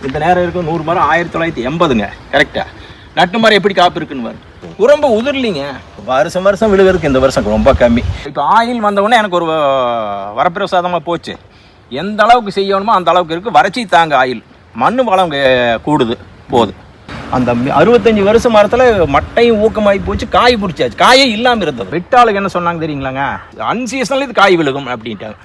இந்த நேரம் இருக்கும் 100 மரம் 1980ங்க கரெக்டா. நட்டு மரம் எப்படி காப்பு இருக்குன்னு பாரு. ரொம்ப உதிரலிங்க. வருஷம் வருஷம் விழுகிறதுக்கு இந்த வருஷம் ரொம்ப கம்மி. இப்போ ஆயில் வந்தவுடனே எனக்கு ஒரு வரப்பிரசாதமாக போச்சு. எந்த அளவுக்கு செய்யணுமோ அந்த அளவுக்கு இருக்குது. வறட்சி தாங்க ஆயில். மண் வளம் கூடுது போகுது. அந்த 65 வருஷம் மரத்தில் மட்டையும் ஊக்கமாகி போச்சு. காய் பிடிச்சாச்சு. காயே இல்லாமல் இருந்தது. வெட்டாளுக்கு என்ன சொன்னாங்க தெரியுங்களாங்க, அன்சீசனில் இது காய் விழுகும் அப்படின்ட்டாங்க.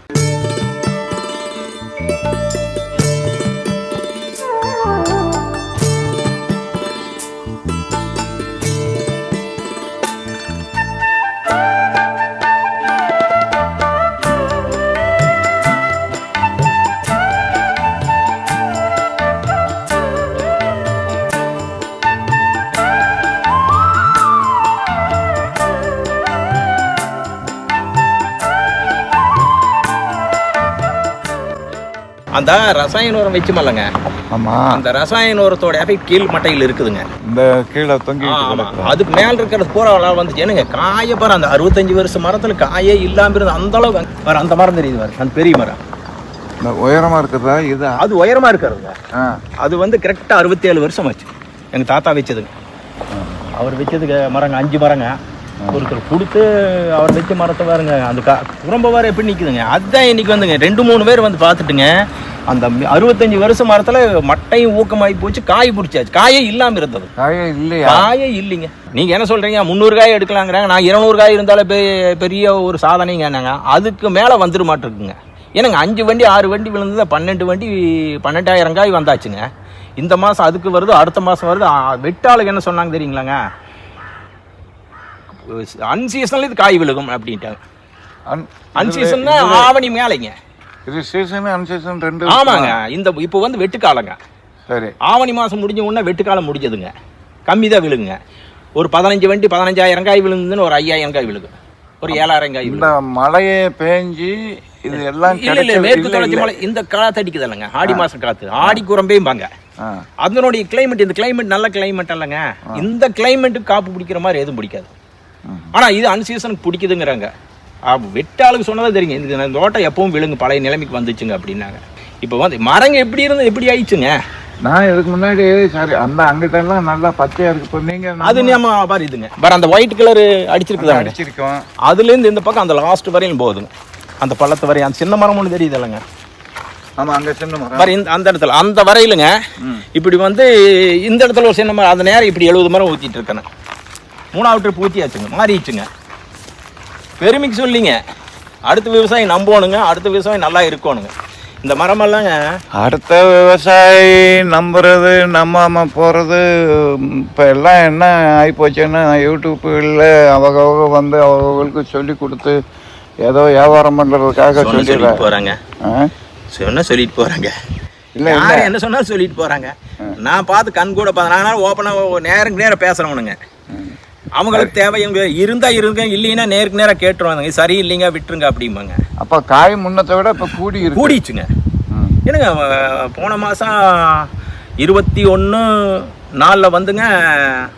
அந்த ரசாயன உரம் வச்சுமல்லங்க. ஆமாம், அந்த ரசாயன உரத்தோட எஃபெக்ட் கீழ் மட்டையில் இருக்குதுங்க. இந்த கீழே தொங்கி அதுக்கு மேல இருக்கிறது பூரா வந்துச்சு. என்னங்க காய பாரு. அந்த 65 வருஷம் மரத்துல காயே இல்லாம இருந்து அந்த அளவுக்கு பாரு. அந்த மரம் தெரியுது பாரு, அந்த பெரிய மரம். இந்த உயரமா இருக்குதா இது? அது உயரமா இருக்கிறதுங்க. அது கரெக்டா 67 வருஷம் ஆச்சு. எங்க தாத்தா வச்சதுங்க. அவர் வச்சதுக்கு மரங்க 5 மரங்க. ஒருத்தர் கொடுத்து அவர் வச்ச மரத்தை பாருங்க. அந்த குறும்ப வேறு எப்படி நிற்குதுங்க. அதுதான் இன்னைக்கு வந்துங்க 2-3 பேர் வந்து பார்த்துட்டுங்க. அந்த 65 வருஷம் மரத்தில் மட்டையும் ஊக்கமாகி போச்சு. காய் பிடிச்சாச்சு. காயே இல்லாமல் இருந்தது. காயே இல்லையா? காயே இல்லைங்க. நீங்கள் என்ன சொல்கிறீங்க, 300 காய் எடுக்கலாங்கிறாங்க. நான் 200 காய் இருந்தாலும் பெரிய ஒரு சாதனைங்க. என்னங்க அதுக்கு மேலே வந்துட மாட்டிருக்குங்க. ஏன்னாங்க 5 வண்டி 6 வண்டி விழுந்தது. 12 வண்டி 12,000 காய் வந்தாச்சுங்க. இந்த மாதம் அதுக்கு வருது, அடுத்த மாதம் வருது. வெட்டாளுக்கு என்ன சொன்னாங்க தெரியுங்களாங்க, அன்சீசனில் இது காய் விழுகும் அப்படின்ட்டாங்க. அன்சீசன்னா ஆவணி மேலைங்க. இது சீசன் அன்சீசன் ரெண்டு. ஆமாங்க. இந்த இப்போ வெட்டுக்காலங்க. சரி, ஆவணி மாதம் முடிஞ்ச உடனே வெட்டுக்காலம் முடிஞ்சதுங்க. கம்மி தான் விழுங்க. ஒரு 15 வண்டி 15,000 காய் விழுந்துன்னு ஒரு 5,000 காய் விழுகும். ஒரு 7,000 காய். இந்த மழையே பேஞ்சு இது எல்லாம் மேற்கு தொடர்ச்சி மலை. இந்த காற்று அடிக்குது இல்லைங்க, ஆடி மாதம் காற்று. ஆடி குரம்பையும் பாங்க. அதனுடைய கிளைமேட், இந்த கிளைமேட் நல்ல கிளைமேட் இல்லைங்க. இந்த கிளைமேட்டுக்கு காப்பு பிடிக்கிற மாதிரி எதுவும் பிடிக்காது. ஆனால் இது அன்சீசனுக்கு பிடிக்குதுங்கிறாங்க. வெட்டாளுக்கு சொன்னதான் தெரியுங்க. இந்த தோட்டம் எப்பவும் விழுங்கு பழைய நிலைமைக்கு வந்துச்சுங்க அப்படின்னாங்க. இப்போ மரங்க எப்படி இருந்து எப்படி ஆயிடுச்சுங்க. நான் இதுக்கு முன்னாடி சரி அந்த அங்கிட்டெல்லாம் நல்லா பச்சையா இருக்கு. இப்போ நீங்க அது நம்ம பாரு இதுங்க பாரு, அந்த ஒயிட் கலர் அடிச்சிருக்குதா? அடிச்சிருக்கோம். அதுலேருந்து இந்த பக்கம் அந்த லாஸ்ட் வரையும் போகுதுங்க. அந்த பள்ளத்து வரையும் அந்த சின்ன மரம் ஒன்று தெரியுது இல்லைங்க. ஆமாம், அங்கே சின்ன மரம் பாரு. அந்த இடத்துல அந்த வரையிலுங்க இப்படி இந்த இடத்துல ஒரு சின்ன மரம். அந்த நேரம் இப்படி 70 மரம் ஊற்றிட்டு இருக்கேன். 3வது ட்ரிப் ஊற்றியாச்சுங்க. மாறிடுச்சுங்க. பெருமைக்கு சொல்லிங்க. அடுத்த விவசாயம் நம்பணுங்க. அடுத்த விவசாயம் நல்லா இருக்கணுங்க. இந்த மரமெல்லாங்க அடுத்த விவசாயி நம்புறது நம்பாம போகிறது. இப்போ எல்லாம் என்ன ஆகிப்போச்சுன்னா, யூடியூப்பில் அவங்க வந்து அவங்களுக்கு சொல்லி கொடுத்து ஏதோ வியாபாரம் பண்ணுறதுக்காக சொல்லிட்டு போகிறாங்க. சொல்லிட்டு போகிறாங்க. இல்லை என்ன சொன்னாலும் சொல்லிட்டு போகிறாங்க. நான் பார்த்து கண் கூட பார்த்தேன். நான் ஓப்பனாக நேரம் பேசுகிறவனுங்க. அவங்களுக்கு தேவை இவங்க இருந்தா இருங்க, இல்லைன்னா நேருக்கு நேரம் கேட்டுருவாங்க. சரி இல்லைங்க விட்டுருங்க அப்படிம்பாங்க. அப்போ காய் முன்னத்தை விட இப்போ கூடிச்சுங்க. என்னங்க போன மாதம் 21/4 வந்துங்க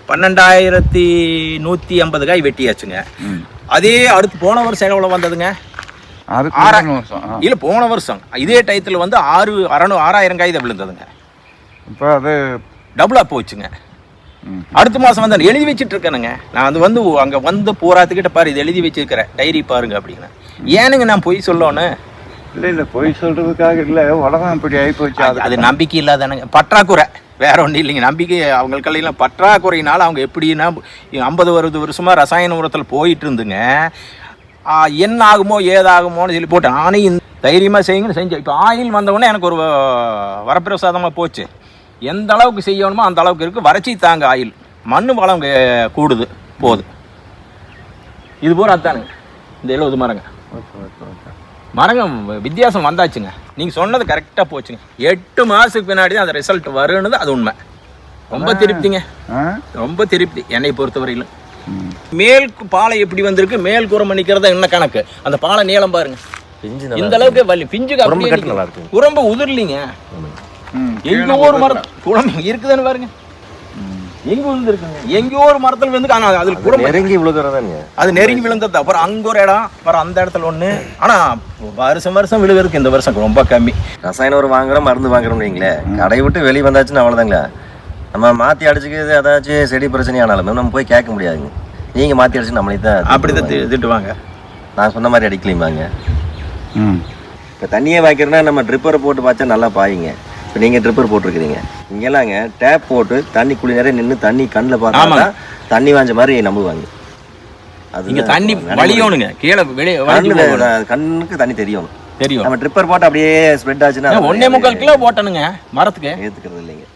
12,150 காய் வெட்டியாச்சுங்க. அதே அடுத்து போன வருஷம் எவ்வளோ வந்ததுங்க? 6 வருஷம் இல்லை, போன வருஷம் இதே டயத்தில் 6,000 காய் தான் விழுந்ததுங்க. இப்போ அது டபுளாக போச்சுங்க. அடுத்த மாதம் வந்து எழுதி வச்சுட்டு இருக்கேனுங்க. நான் அங்கே போராத்துக்கிட்ட பாரு, இது எழுதி வச்சிருக்கிறேன், டைரி பாருங்க அப்படின்னு. ஏனுங்க நான் பொய் சொல்லணும்? இல்லை பொய் சொல்றதுக்காக இல்லை, உலகம் இப்படி ஆகிப்போச்சு. அது நம்பிக்கை இல்லாதானுங்க, பற்றாக்குறை, வேற ஒன்றும் இல்லைங்க. நம்பிக்கை அவங்களுக்கெல்லாம் பற்றாக்குறையினால அவங்க எப்படின்னா 50-60 வருஷமா ரசாயன உரத்தில் போயிட்டு இருந்துங்க. என்ன ஆகுமோ ஏதாகுமோன்னு சொல்லி போட்டு நானே தைரியமாக செய்யுங்கன்னு செஞ்சேன். இப்போ ஆயில் வந்தவுடனே எனக்கு ஒரு வரப்பிரசாதமாக போச்சு. எந்த அளவுக்கு செய்யணுமோ அந்த அளவுக்கு இருக்குது. வறட்சி தாங்க ஆயில். மண் வளம் கூடுது போகுது. இது பூரா அதுதானுங்க. இந்த 70 மரங்க வித்தியாசம் வந்தாச்சுங்க. நீங்கள் சொன்னது கரெக்டாக போச்சுங்க. 8 மாதத்துக்கு பின்னாடி தான் அந்த ரிசல்ட் வருன்னு அது உண்மை. ரொம்ப திருப்திங்க, ரொம்ப திருப்தி என்னை பொறுத்தவரையிலும். மேல் பாலை எப்படி வந்திருக்கு, மேல் கூரம் பண்ணிக்கிறதா என்ன கணக்கு. அந்த பாலை நீளம் பாருங்க. இந்த அளவுக்கு பிஞ்சுக்கு ரொம்ப உதிரலிங்க. எங்க ஊர் மரம் குழம்பு இருக்குதுன்னு பாருங்க. எங்க விழுந்துருக்குங்க, எங்கேயோ ஒரு மரத்துல விழுந்து. ஆனா அதுல குறும்பு நெருங்கி விழுகிறதாங்க, அது நெருங்கி விழுந்தது. அப்புறம் அங்க ஒரு இடம், அப்புறம் அந்த இடத்துல ஒண்ணு. ஆனா வருஷம் வருஷம் விழுகிறதுக்கு இந்த வருஷம் ரொம்ப கம்மி. ரசாயன உரம் வாங்குறோம், மருந்து வாங்குறோம் வைங்களேன், கடையை விட்டு வெளியே வந்தாச்சுன்னு அவ்வளோதாங்களா. நம்ம மாற்றி அடிச்சுக்கிறது ஏதாச்சும் செடி பிரச்சனை ஆனாலும் நம்ம போய் கேட்க முடியாதுங்க. நீங்கள் மாற்றி அடிச்சு நம்மளே தான் அப்படிதான் திட்டுவாங்க. நான் சொன்ன மாதிரி அடிக்கலையுமாங்க. ம். இப்போ தண்ணியே வாய்க்கிறோன்னா நம்ம ட்ரிப்பரை போட்டு பார்த்தா நல்லா பாயுங்க. இப்போ நீங்கள் ட்ரிப்பர் போட்டிருக்கிறீங்க, இங்கெல்லாங்க டேப் போட்டு தண்ணி குழி நிறைய நின்று தண்ணி கண்ணில் பார்த்தா தண்ணி வாஞ்ச மாதிரி நம்புவாங்க. அது இங்க தண்ணி வலியோனுங்க, கீழே கண்ணுக்கு தண்ணி தெரியணும். தெரியும். நம்ம ட்ரிப்பர் போட்டு அப்படியே ஸ்ப்ரெட் ஆச்சுன்னா 1.25 கிலோ போட்டணுங்க மரத்துக்கு. ஏற்றுக்கிறது இல்லைங்க.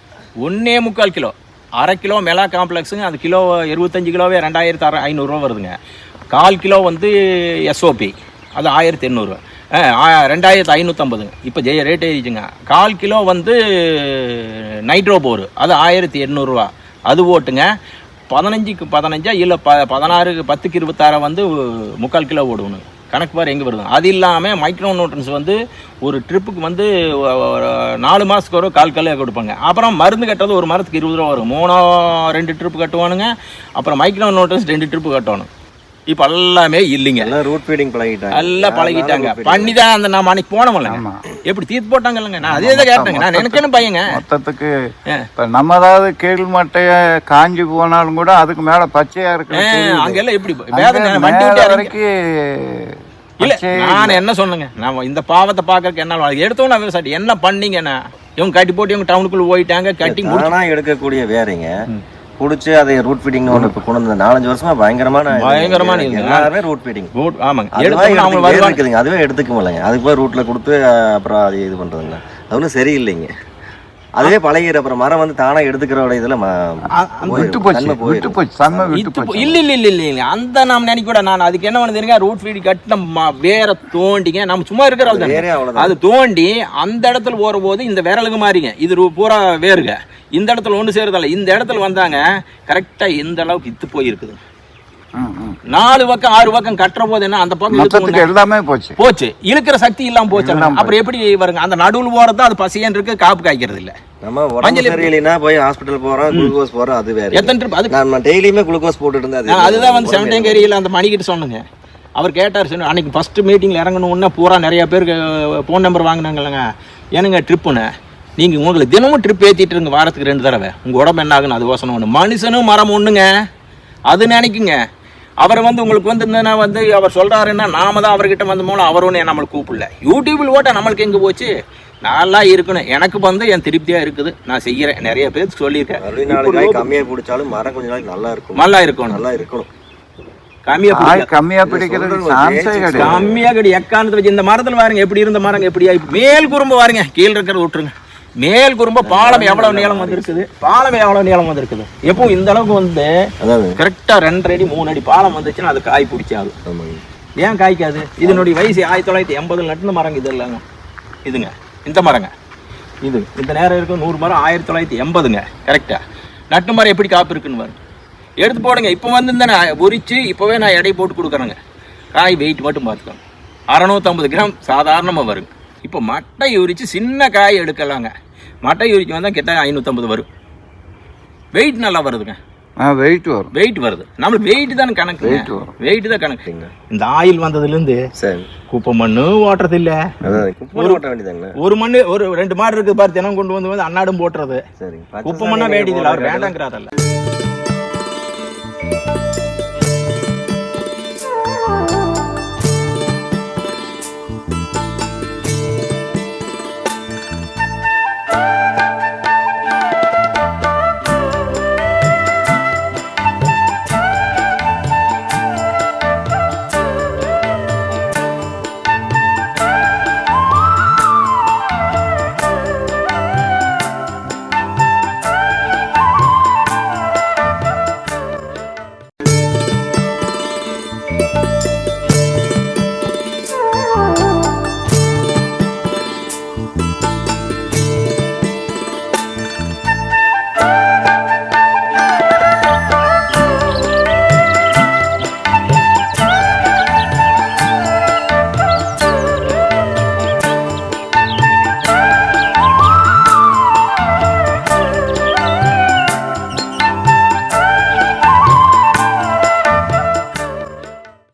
1.25 கிலோ, அரை கிலோ மெலா காம்ப்ளெக்ஸுங்க. அது கிலோ 25 கிலோவே 2500 ரூபா வருதுங்க. 1/4 கிலோ வந்து எஸ்ஓபி, அது 1800, 2550. இப்போ ரேட் ஏறிச்சுங்க. 1/4 கிலோ வந்து நைட்ரோ போர், அது 1800 ரூபா. அது ஓட்டுங்க. 15க்கு 15 இல்லை 16க்கு 10க்கு 26 வந்து 3/4 கிலோ ஓடுவணும். கணக்கு பாரு எங்கே வருது. அது இல்லாமல் மைக்ரோ நியூட்ரன்ஸ் வந்து ஒரு ட்ரிப்புக்கு வந்து 4 மாதத்துக்கு ஒரு 1/4 கிலோ கொடுப்பாங்க. அப்புறம் மருந்து கட்டுறது ஒரு மரத்துக்கு 20 ரூபா வரும். 2 ட்ரிப்பு கட்டுவானுங்க. அப்புறம் மைக்ரோ நியூட்ரன்ஸ் 2 ட்ரிப்பு கட்டணும். இப்போ எல்லாமே இல்லைங்க, எல்லாம் ரூட் ஃபீடிங் பழகிட்டாங்க. எல்லாம் பழகிட்டாங்க. பண்ணி தான் அந்த நம்ம அன்னைக்கு போனோம்ல, எப்படி தீர்த்து போட்டாங்க இல்லைங்க. நான் அதே தான் கேட்டேங்க. நான் எனக்குன்னு பையங்க மொத்தத்துக்கு இப்போ நம்ம ஏதாவது கீழ் மட்டைய காஞ்சி போனாலும் கூட அதுக்கு மேலே பச்சையாக இருக்கு. அங்கெல்லாம் எப்படி வண்டி விட்டு வரைக்கும் இல்ல. நான் என்ன சொன்னேங்க, நான் இந்த பாவத்தை பார்க்கறதுக்கு என்ன எடுத்தோன்னா விவசாயி என்ன பண்ணீங்கன்னா, இவங்க கட்டி போட்டு இவங்க டவுனுக்குள்ள போயிட்டாங்க. கட்டி எடுக்கக்கூடிய வேறங்க பிடிச்சி அதை ரூட் ஃபீடிங் ஒன்று இப்போ கொண்டு வந்து 4-5 வருஷமா பயங்கரமான எல்லாருமே ரூட் ஃபீடிங். ஆமாங்க, இருக்குதுங்க. அதுவே எடுத்துக்க முடியலைங்க. அதுக்கு போய் ரூட்ல கொடுத்து அப்புறம் அது இது பண்றதுங்க, அது ஒன்றும் சரியில்லைங்க. அதுவே பழகிற அப்புறம் மரம் வந்து தானா எடுத்துக்கிறோட இதுல இல்ல அந்த நாம் நினைக்கூட. நான் அதுக்கு என்ன பண்ணுறேங்க, ரூட் ஃபீடி கட்டின வேற தோண்டிங்க. நம்ம சும்மா இருக்கிற அது தோண்டி அந்த இடத்துல போற போது இந்த விரலுக்கு மாறிங்க, இது பூரா வேறுங்க. இந்த இடத்துல ஒன்று சேருதல்ல, இந்த இடத்துல வந்தாங்க கரெக்டா இந்த அளவுக்கு இத்து போயிருக்குது. 4 பக்கம் 6 பக்கம் கட்டுற போது என்ன அந்த பக்கம் எல்லாமே போச்சு, இழுக்கிற சக்தி இல்லாம போச்சு. அப்புறம் எப்படி வருங்க, அந்த நடுவில் போறது அது பசியன் இருக்கு, காப்பு காய்க்கிறது இல்ல. நம்ம உடம்பு சரியில்லைன்னா போய் ஹாஸ்பிட்டல் போறோம், குளுக்கோஸ் போறோம், அது வேற. எத்தனை ட்ரிப் அது நான் டெய்லியுமே குளுக்கோஸ் போட்டுட்டு இருந்தேன். அதுதான் வந்து 17 கேரியில் அந்த மணிக்கிட்ட சொன்னேங்க. அவர் கேட்டார், சொன்ன அன்னைக்கு ஃபர்ஸ்ட் மீட்டிங்ல இறங்கணும்னா பூரா நிறைய பேருக்கு ஃபோன் நம்பர் வாங்கினாங்கல்லங்க. ஏனுங்க ட்ரிப்புன்னு, நீங்க உங்களுக்கு தினமும் ட்ரிப் ஏத்திட்டு இருங்க, வாரத்துக்கு 2 தடவை. உங்க உடம்பு என்ன ஆகுன்னு அது யோசனை ஒண்ணு. மனுஷனும் மரம் ஒண்ணுங்க, அது நினைக்குங்க. அவர் வந்து உங்களுக்கு வந்து வந்து அவர் சொல்றாருன்னா நாம தான் அவர்கிட்ட வந்து மூலம் அவர் ஒன்று நம்மளுக்கு கூப்பிடல. யூடியூபில் ஓட்ட நம்மளுக்கு எங்கே போச்சு, நல்லா இருக்கணும். எனக்கு வந்து என் திருப்தியா இருக்குது, நான் செய்யறேன். நிறைய பேருக்கு சொல்லியிருக்கேன். கம்மியா பிடிச்சாலும் மரம் கொஞ்ச நாளைக்கு நல்லா இருக்கும், நல்லா இருக்கணும், நல்லா இருக்கணும். கம்மியா பிடிக்கிறது கம்மியா கிடையாது. எக்காரணத்தை வச்சு இந்த மரத்துல பாருங்க எப்படி இருந்த மரங்க எப்படி ஆயிடுச்சு. மேல் குறும்பு பாருங்க, கீழே இருக்கிறத விட்டுருங்க. மேல் குறும்ப பாலம் எவ்வளவு நீளம் வந்திருக்குது, பாலம் எவ்வளவு நீளம் வந்திருக்குது. எப்போ இந்த அளவுக்கு வந்து கரெக்டா 2 அடி 3 அடி பாலம் வந்துச்சுன்னா அது காய் பிடிச்சாது. ஏன் காய்க்காது? இதனுடைய வயசு 1980 நட்டு மரங்க. இது இல்லைங்க, இதுங்க இந்த மரங்க. இது இந்த நேரம் இருக்கும் 100 மரம் 1980ங்க கரெக்டா. நட்டு மரம் எப்படி காப்பு இருக்குன்னு பாருங்க, எடுத்து போடுங்க. இப்போ வந்து இந்த உரிச்சு இப்போவே நான் எடை போட்டு கொடுக்குறேங்க. காய் வெயிட் மட்டும் பார்த்துக்கோங்க, 650 கிராம் சாதாரணமாக வருங்க. இப்போ மட்டை உரிச்சு சின்ன காய் எடுக்கலாங்க. மட்டை உரிச்சு வந்தால் கிட்ட 550 வரும். வெயிட் நல்லா வருதுங்க, வெயிட் வரும், வெயிட் வருது. நம்மளுக்கு வெயிட் தான் கணக்கு, வெயிட் தான் கணக்கு. இந்த ஆயில் வந்ததுலேருந்து குப்பை மண்ணு ஓட்டுறது இல்லை, ஒரு மண்ணு ஒரு 2 மாடு இருக்குது பாரு, தினம் கொண்டு வந்து அன்னாடும் போட்டுறது. குப்பை மண்ணா வேண்டியதில்லை, அவர் வேண்டாங்கிறாரல்ல.